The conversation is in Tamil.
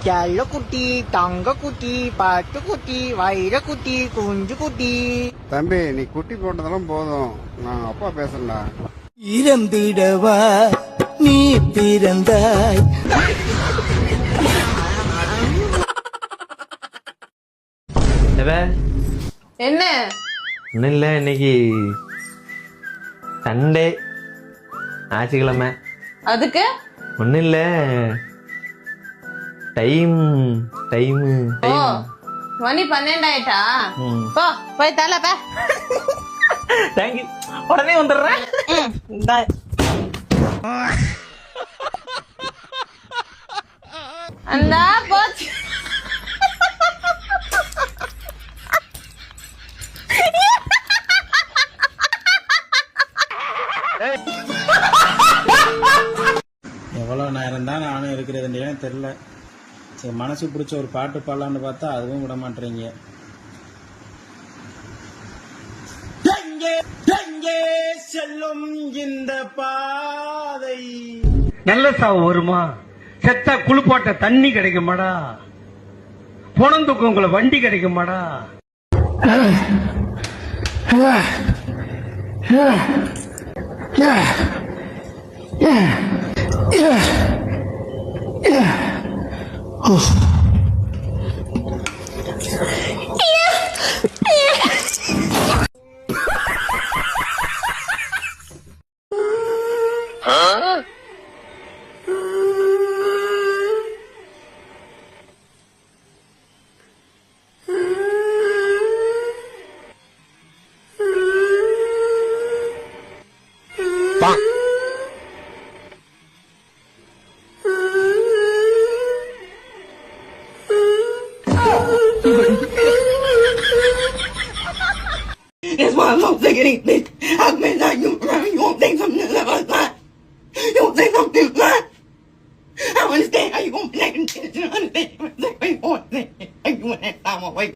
செல்லக்குட்டி, தங்கக்குட்டி, பட்டுக்குட்டி, வைரக்குட்டி, குஞ்சுக்குட்டி. தம்பி, நீ குட்டி போட்டதெல்லாம் போதும். நான் அப்பா பேசுறேன்டா. இறந்திடவா நீ பிறந்தாய். என்ன ஒன்றும் இல்லை, இன்னைக்கு சண்டே, ஞாயிற்றுக்கிழமை. அதுக்கு ஒன்றும் இல்லை, டைம் மணி 12 ஆயிட்டா? போ போய் தலை பா. தேங்க்யூ, உடனே வந்துடுறேன். அந்த போச்சு. எவ்வளோ நேரம் தான் நானும் இருக்கிறதுன்னு தெரில. சரி, மனசு பிடிச்ச ஒரு பாட்டு பாடலான்னு பார்த்தா அதுவும் விட மாட்டேறீங்க. எங்கே செல்லும் இந்த பாதை? நல்ல சாவு வருமா? செத்தா குளிப்பாட்ட தண்ணி கிடைக்குமாடா? பொணந்துக்கு வண்டி கிடைக்குமாடா? That's why I'm not thinking anything. I've been like you won't think something like that. You won't think something like that. I don't understand how you gonna be like this. I understand how you want to think. How you want that time away.